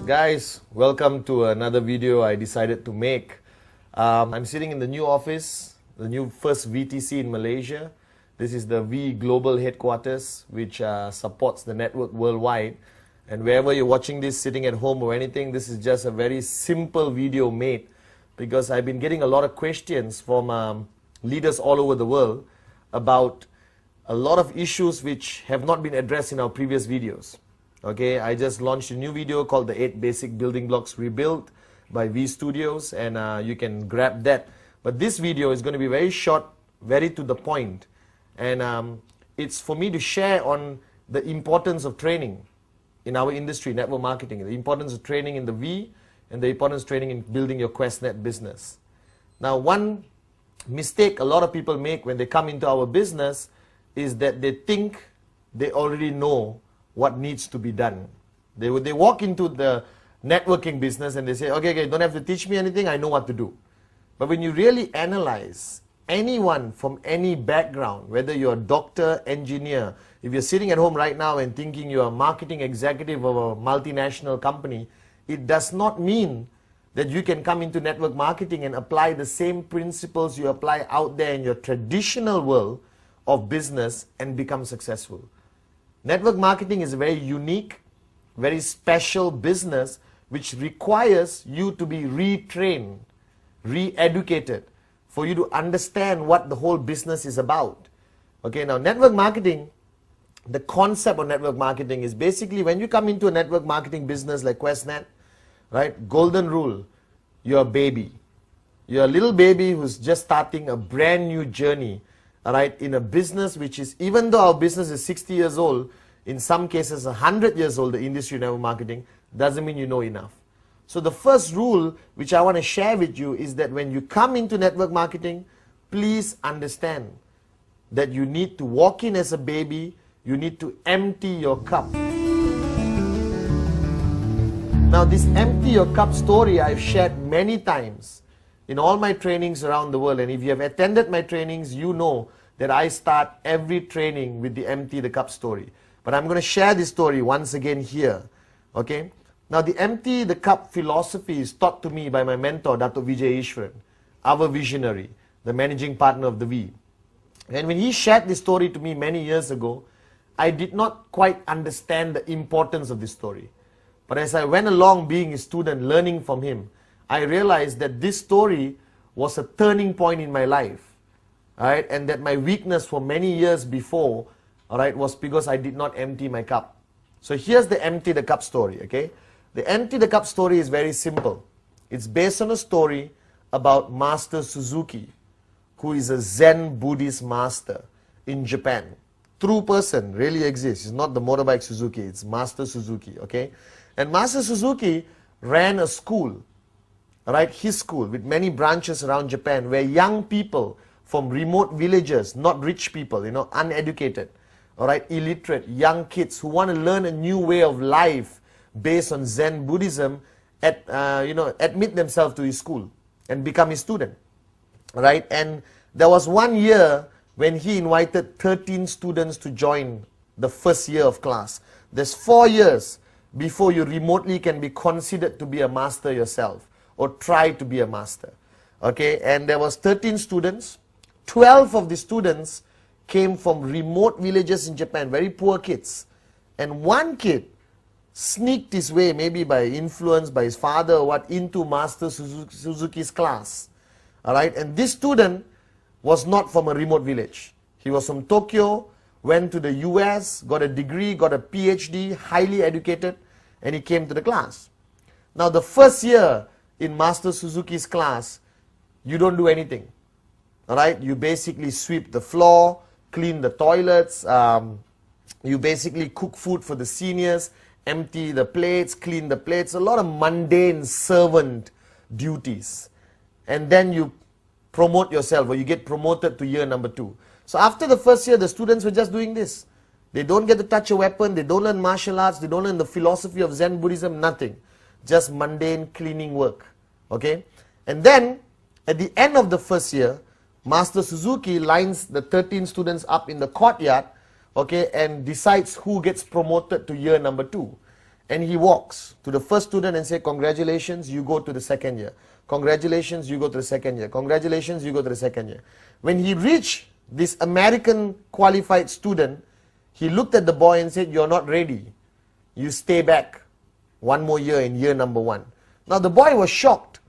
Guys, welcome to another video I decided to make. I'm sitting in the new office, the new first VTC in Malaysia. This is the V Global headquarters, which supports the network worldwide. And wherever you're watching this, sitting at home or anything, this is just a very simple video made because I've been getting a lot of questions from leaders all over the world about a lot of issues which have not been addressed in our previous videos. Okay, I just launched a new video called the 8 Basic Building Blocks Rebuilt by V Studios, and you can grab that. But this video is going to be very short, very to the point, and it's for me to share on the importance of training in our industry, network marketing, the importance of training in the V, and the importance of training in building your QuestNet business. Now, one mistake a lot of people make when they come into our business is that they think they already know what needs to be done. They walk into the networking business and they say, okay, don't have to teach me anything, I know what to do. But when you really analyze anyone from any background, whether you're a doctor, engineer, if you're sitting at home right now and thinking you're a marketing executive of a multinational company, it does not mean that you can come into network marketing and apply the same principles you apply out there in your traditional world of business and become successful. Network marketing is a very unique, very special business which requires you to be retrained, re-educated, for you to understand what the whole business is about. Okay, now network marketing, the concept of network marketing is basically when you come into a network marketing business like QuestNet, right, golden rule, you're a baby. You're a little baby who's just starting a brand new journey, all right, in a business which is, even though our business is 60 years old, in some cases 100 years old, the industry of network marketing, doesn't mean you know enough. So the first rule which I want to share with you is that when you come into network marketing, please understand that you need to walk in as a baby, you need to empty your cup. Now this empty your cup story I've shared many times in all my trainings around the world, and if you have attended my trainings, you know that I start every training with the empty the cup story. But I'm going to share this story once again here. Okay? Now the empty the cup philosophy is taught to me by my mentor, Dr. Vijay Ishwaran, our visionary, the managing partner of the V. And when he shared this story to me many years ago, I did not quite understand the importance of this story. But as I went along being a student, learning from him, I realized that this story was a turning point in my life, right? And that my weakness for many years before, all right, was because I did not empty my cup. So here's the empty the cup story, okay? The empty the cup story is very simple. It's based on a story about Master Suzuki, who is a Zen Buddhist master in Japan. True person, really exists. It's not the motorbike Suzuki, it's Master Suzuki, okay? And Master Suzuki ran a school, right, his school with many branches around Japan where young people from remote villages, not rich people, you know, uneducated, all right, illiterate, young kids who want to learn a new way of life based on Zen Buddhism, admit themselves to his school and become his student, right? And there was one year when he invited 13 students to join the first year of class. There's 4 years before you remotely can be considered to be a master yourself or try to be a master. Okay, and there was 13 students. 12 of the students came from remote villages in Japan, very poor kids. And one kid sneaked his way, maybe by influence by his father or what, into Master Suzuki's class. Alright, and this student was not from a remote village. He was from Tokyo, went to the US, got a degree, got a PhD, highly educated, and he came to the class. Now the first year in Master Suzuki's class, you don't do anything. Alright, you basically sweep the floor, clean the toilets, you basically cook food for the seniors, empty the plates, clean the plates, a lot of mundane servant duties. And then you promote yourself, or you get promoted to year number 2. So after the first year, the students were just doing this. They don't get to touch a weapon, they don't learn martial arts, they don't learn the philosophy of Zen Buddhism, nothing. Just mundane cleaning work. Okay? And then, at the end of the first year, Master Suzuki lines the 13 students up in the courtyard, okay, and decides who gets promoted to year number 2. And he walks to the first student and say, congratulations, you go to the second year. Congratulations, you go to the second year. Congratulations, you go to the second year. When he reached this American qualified student, he looked at the boy and said, you're not ready. You stay back one more year in year number 1. Now the boy was shocked.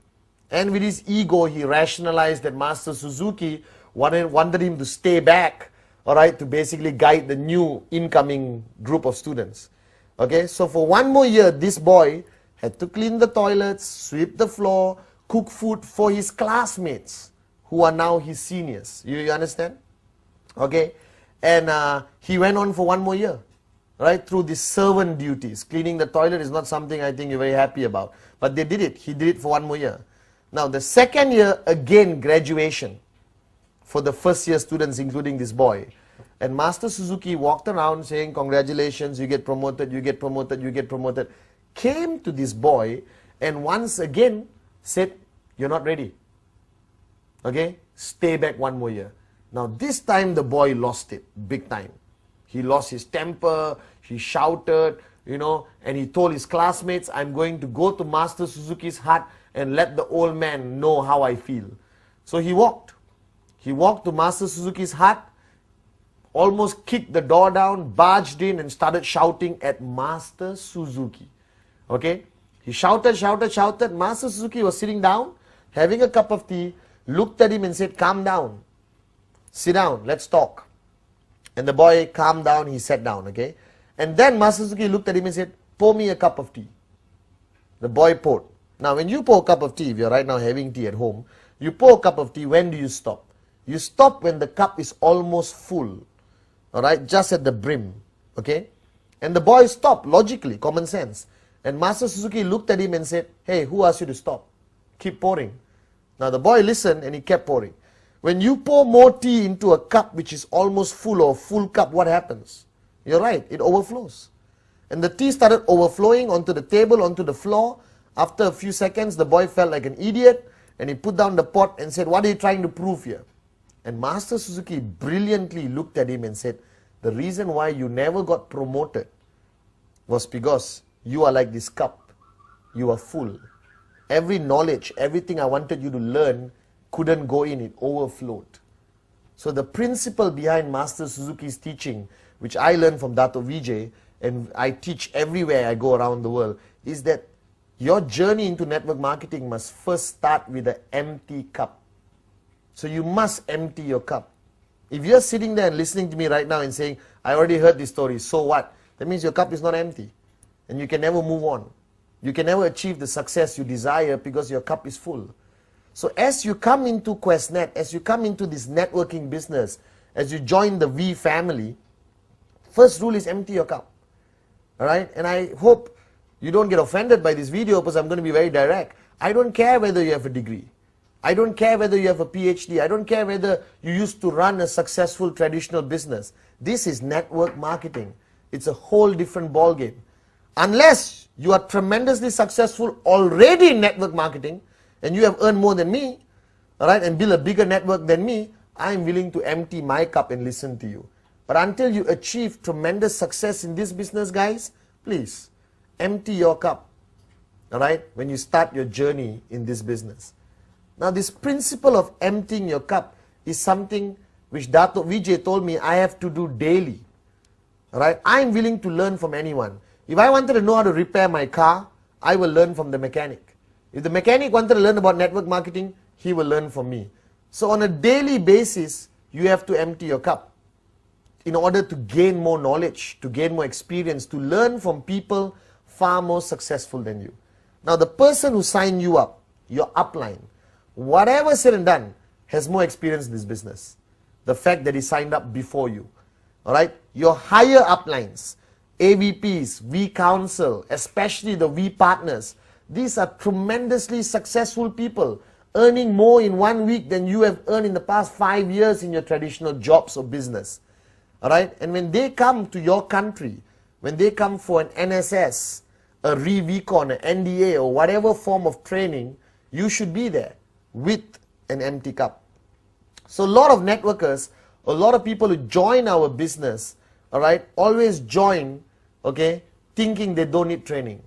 And with his ego, he rationalized that Master Suzuki wanted him to stay back, all right, to basically guide the new incoming group of students. Okay, so for one more year, this boy had to clean the toilets, sweep the floor, cook food for his classmates, who are now his seniors. You understand? Okay, and he went on for one more year, right, through these servant duties. Cleaning the toilet is not something I think you're very happy about, but they did it. He did it for one more year. Now the second year, again, graduation for the first year students, including this boy. And Master Suzuki walked around saying, congratulations, you get promoted, you get promoted, you get promoted. Came to this boy and once again said, you're not ready. Okay, stay back one more year. Now this time the boy lost it, big time. He lost his temper, he shouted, you know, and he told his classmates, I'm going to go to Master Suzuki's hut and let the old man know how I feel. So he walked. He walked to Master Suzuki's hut, almost kicked the door down, barged in and started shouting at Master Suzuki. Okay? He shouted, shouted, shouted. Master Suzuki was sitting down, having a cup of tea, looked at him and said, calm down. Sit down, let's talk. And the boy calmed down, he sat down, okay? And then Master Suzuki looked at him and said, pour me a cup of tea. The boy poured. Now when you pour a cup of tea, if you're right now having tea at home, you pour a cup of tea, when do you stop? You stop when the cup is almost full. Alright, just at the brim, okay? And the boy stopped, logically, common sense. And Master Suzuki looked at him and said, hey, who asked you to stop? Keep pouring. Now the boy listened and he kept pouring. When you pour more tea into a cup which is almost full or full cup, what happens? You're right, it overflows. And the tea started overflowing onto the table, onto the floor. After a few seconds, the boy felt like an idiot and he put down the pot and said, what are you trying to prove here? And Master Suzuki brilliantly looked at him and said, the reason why you never got promoted was because you are like this cup. You are full. Every knowledge, everything I wanted you to learn couldn't go in, it overflowed. So the principle behind Master Suzuki's teaching, which I learned from Dato Vijay, and I teach everywhere I go around the world, is that your journey into network marketing must first start with an empty cup. So you must empty your cup. If you're sitting there and listening to me right now and saying, I already heard this story, so what? That means your cup is not empty. And you can never move on. You can never achieve the success you desire because your cup is full. So as you come into QuestNet, as you come into this networking business, as you join the V family, first rule is empty your cup. Alright? And I hope you don't get offended by this video because I'm going to be very direct. I don't care whether you have a degree. I don't care whether you have a PhD. I don't care whether you used to run a successful traditional business. This is network marketing. It's a whole different ballgame. Unless you are tremendously successful already in network marketing and you have earned more than me, all right, and build a bigger network than me, I'm willing to empty my cup and listen to you. But until you achieve tremendous success in this business, guys, please empty your cup, all right, when you start your journey in this business. Now this principle of emptying your cup is something which Dato Vijay told me I have to do daily. Alright, I'm willing to learn from anyone. If I wanted to know how to repair my car, I will learn from the mechanic. If the mechanic wanted to learn about network marketing, he will learn from me. So on a daily basis, you have to empty your cup in order to gain more knowledge, to gain more experience, to learn from people far more successful than you. Now the person who signed you up, your upline, whatever said and done, has more experience in this business. The fact that he signed up before you. Alright? Your higher uplines, AVPs, V Council, especially the V partners, these are tremendously successful people, earning more in 1 week than you have earned in the past 5 years in your traditional jobs or business. Alright? And when they come to your country, when they come for an NSS, a ReVcon, an NDA, or whatever form of training, you should be there with an empty cup. So a lot of networkers, a lot of people who join our business, alright, always join, okay, thinking they don't need training.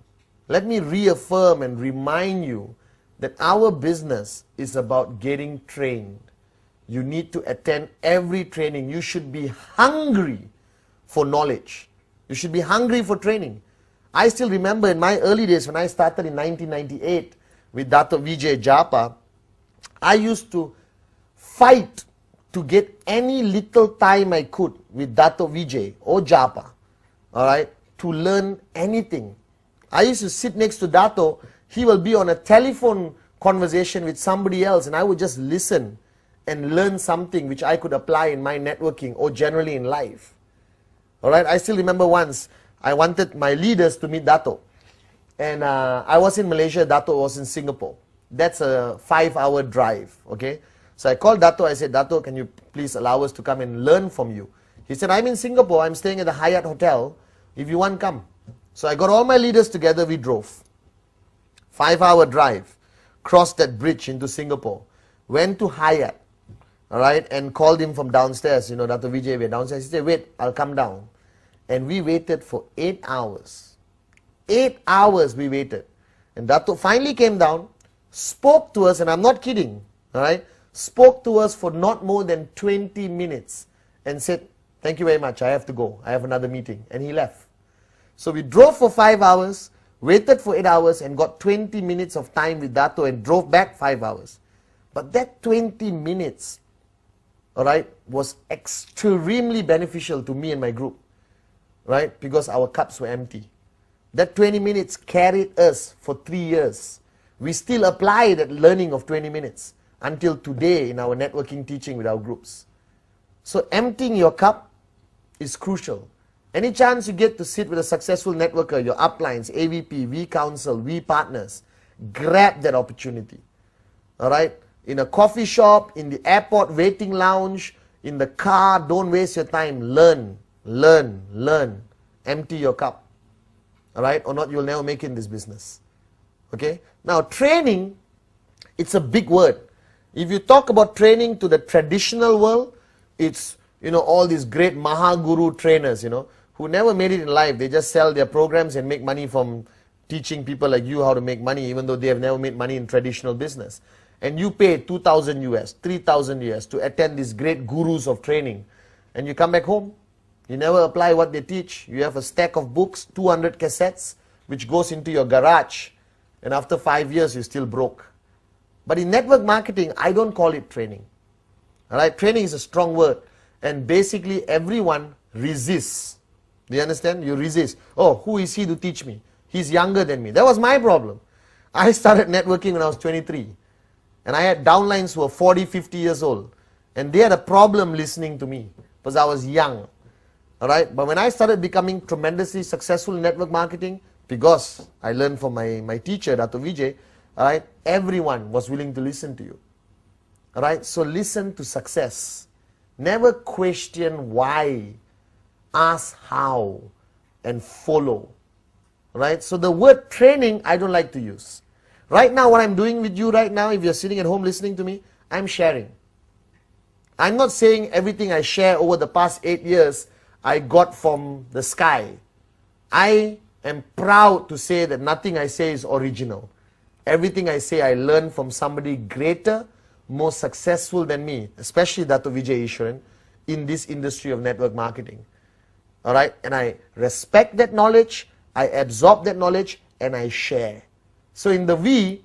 Let me reaffirm and remind you that our business is about getting trained. You need to attend every training. You should be hungry for knowledge. You should be hungry for training. I still remember in my early days when I started in 1998 with Dato Vijay Japa, I used to fight to get any little time I could with Dato Vijay or Japa, all right, to learn anything. I used to sit next to Dato. He will be on a telephone conversation with somebody else, and I would just listen and learn something which I could apply in my networking or generally in life. All right, I still remember once I wanted my leaders to meet Dato, and I was in Malaysia, Dato was in Singapore. That's a 5-hour drive, okay? So I called Dato, I said, Dato, can you please allow us to come and learn from you? He said, I'm in Singapore, I'm staying at the Hyatt Hotel, if you want, come. So I got all my leaders together, we drove. 5-hour drive, crossed that bridge into Singapore, went to Hyatt, all right, and called him from downstairs, you know, Dato Vijay, we're downstairs. He said, wait, I'll come down. And we waited for 8 hours. 8 hours we waited. And Dato finally came down, spoke to us, and I'm not kidding, all right, spoke to us for not more than 20 minutes and said, thank you very much, I have to go, I have another meeting, and he left. So we drove for 5 hours, waited for 8 hours, and got 20 minutes of time with Dato and drove back 5 hours. But that 20 minutes, all right, was extremely beneficial to me and my group, right, because our cups were empty. That 20 minutes carried us for 3 years. We still apply that learning of 20 minutes until today in our networking teaching with our groups. So emptying your cup is crucial. Any chance you get to sit with a successful networker, your uplines, AVP, V Council, V Partners, grab that opportunity. All right? In a coffee shop, in the airport waiting lounge, in the car, don't waste your time. Learn, learn, learn. Empty your cup. All right? Or not, you'll never make it in this business. Okay? Now, training, it's a big word. If you talk about training to the traditional world, it's, you know, all these great Mahaguru trainers, you know, who never made it in life. They just sell their programs and make money from teaching people like you how to make money, even though they have never made money in traditional business. And you pay 2,000 US, 3,000 US to attend these great gurus of training. And you come back home, you never apply what they teach. You have a stack of books, 200 cassettes, which goes into your garage. And after 5 years, you're still broke. But in network marketing, I don't call it training. All right, training is a strong word. And basically, everyone resists. Do you understand? You resist. Oh, who is he to teach me? He's younger than me. That was my problem. I started networking when I was 23. And I had downlines who were 40, 50 years old. And they had a problem listening to me because I was young. All right? But when I started becoming tremendously successful in network marketing, because I learned from my teacher, Dato Vijay, all right, everyone was willing to listen to you. All right? So listen to success. Never question why. Ask how and follow. Right? So the word training, I don't like to use. Right now, what I'm doing with you right now, if you're sitting at home listening to me, I'm sharing. I'm not saying everything I share over the past 8 years I got from the sky. I am proud to say that nothing I say is original. Everything I say I learned from somebody greater, more successful than me, especially Dato Vijay Ishwaran, in this industry of network marketing. All right? And I respect that knowledge, I absorb that knowledge, and I share. So in the V,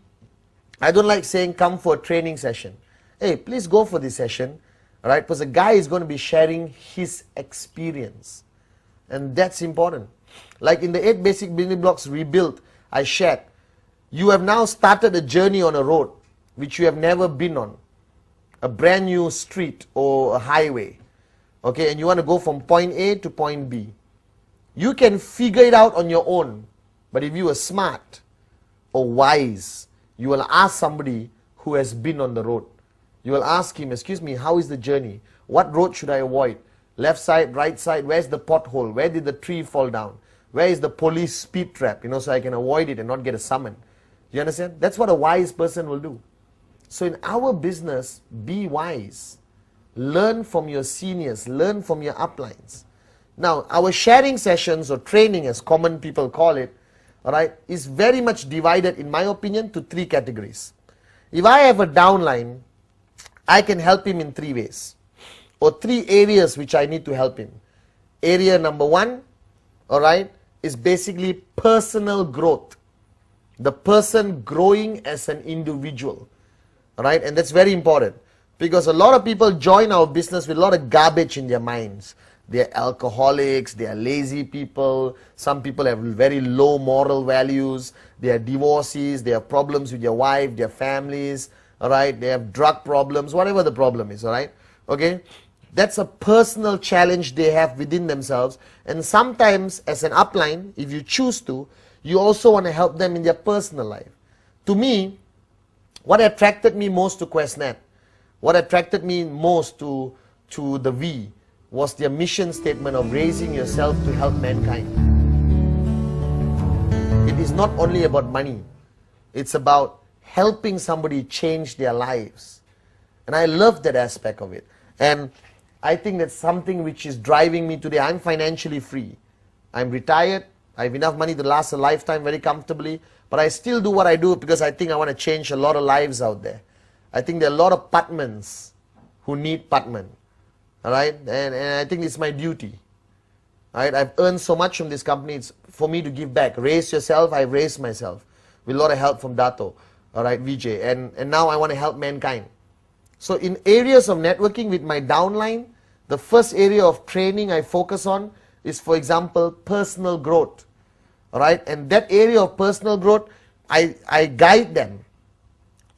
I don't like saying come for a training session. Hey, please go for this session. All right? Because the guy is going to be sharing his experience. And that's important. Like in the 8 basic building blocks rebuilt, I shared. You have now started a journey on a road which you have never been on. A brand new street or a highway. Okay, and you want to go from point A to point B. You can figure it out on your own. But if you are smart or wise, you will ask somebody who has been on the road. You will ask him, excuse me, how is the journey? What road should I avoid? Left side, right side, where's the pothole? Where did the tree fall down? Where is the police speed trap? You know, so I can avoid it and not get a summon. You understand? That's what a wise person will do. So in our business, be wise. Learn from your seniors. Learn from your uplines. Now, our sharing sessions or training, as common people call it, all right, is very much divided, in my opinion, to 3 categories. If I have a downline, I can help him in 3 ways, or 3 areas which I need to help him. Area number 1, all right, is basically personal growth. The person growing as an individual, all right, and that's very important, because a lot of people join our business with a lot of garbage in their minds. They're alcoholics, they are lazy people, some people have very low moral values, they are divorcees, they have problems with their wife, their families, all right, they have drug problems, whatever the problem is, all right, okay. That's a personal challenge they have within themselves, and sometimes as an upline, if you choose to, you also want to help them in their personal life. To me, what attracted me most to QuestNet, what attracted me most to the V, was their mission statement of raising yourself to help mankind. It is not only about money, it's about helping somebody change their lives. And I love that aspect of it. And I think that's something which is driving me today. I'm financially free. I'm retired. I have enough money to last a lifetime very comfortably. But I still do what I do because I think I want to change a lot of lives out there. I think there are a lot of pathmans who need pathman. All right, and I think it's my duty. All right, I've earned so much from this company. It's for me to give back. Raise yourself. I've raised myself with a lot of help from Dato. All right, Vijay, and now I want to help mankind. So in areas of networking with my downline, the first area of training I focus on is, for example, personal growth. All right, and that area of personal growth, I guide them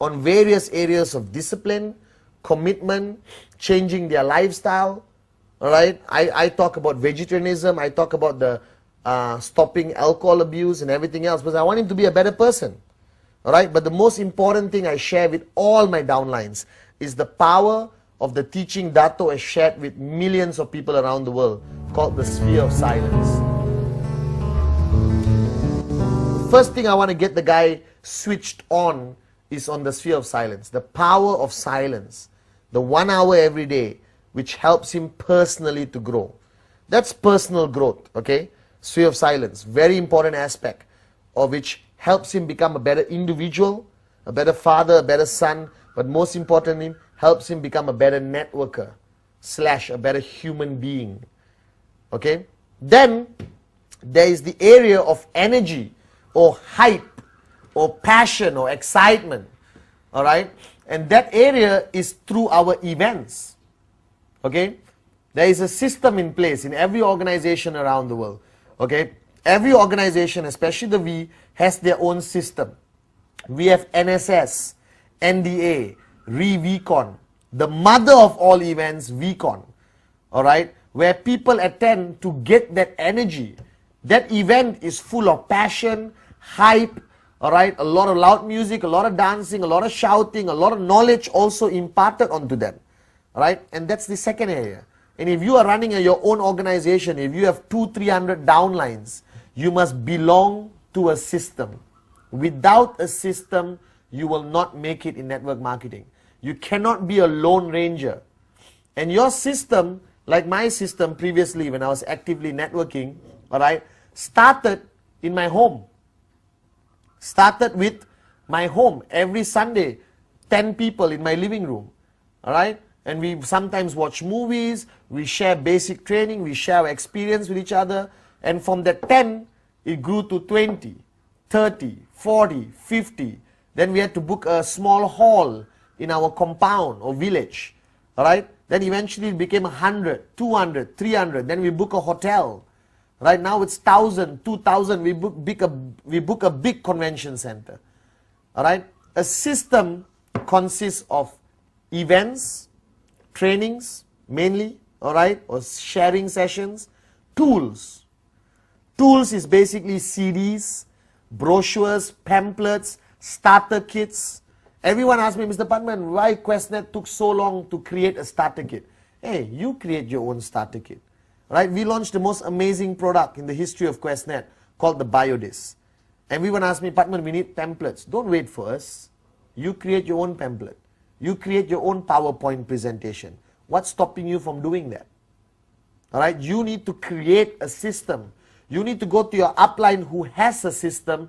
on various areas of discipline, commitment, changing their lifestyle. All right, I talk about vegetarianism, I talk about the stopping alcohol abuse and everything else, because I want him to be a better person. All right, but the most important thing I share with all my downlines is the power of the teaching Dato has shared with millions of people around the world, called the sphere of silence. The first thing I want to get the guy switched on is on the sphere of silence, the power of silence, the 1 hour every day, which helps him personally to grow. That's personal growth, okay? Sphere of silence, very important aspect of which helps him become a better individual, a better father, a better son, but most importantly, helps him become a better networker / a better human being, okay? Then there is the area of energy or hype or passion or excitement, all right? And that area is through our events, okay? There is a system in place in every organization around the world, okay? Every organization, especially the V, has their own system. We have NSS, NDA, VCon, the mother of all events, VCon, all right? Where people attend to get that energy. That event is full of passion, hype, all right, a lot of loud music, a lot of dancing, a lot of shouting, a lot of knowledge also imparted onto them, all right? And that's the second area. And if you are running your own organization, if you have 200-300 downlines, you must belong to a system. Without a system, you will not make it in network marketing. You cannot be a lone ranger. And your system, like my system previously when I was actively networking, all right, started in my home. Started with my home. Every Sunday, 10 people in my living room, all right? And we sometimes watch movies, we share basic training, we share our experience with each other, and from that 10, it grew to 20, 30, 40, 50. Then we had to book a small hall in our compound or village, all right? Then eventually it became 100, 200, 300. Then we book a hotel. Right now it's 1,000, 2,000. We book a big convention center. All right? A system consists of events, trainings mainly, all right, or sharing sessions, tools. Tools is basically CDs, brochures, pamphlets, starter kits. Everyone asks me, Mr. Pathman, why QuestNet took so long to create a starter kit? Hey, you create your own starter kit. Right? We launched the most amazing product in the history of QuestNet called the BioDisc. Everyone asks me, Pathman, we need pamphlets. Don't wait for us. You create your own pamphlet. You create your own PowerPoint presentation. What's stopping you from doing that? All right, you need to create a system. You need to go to your upline who has a system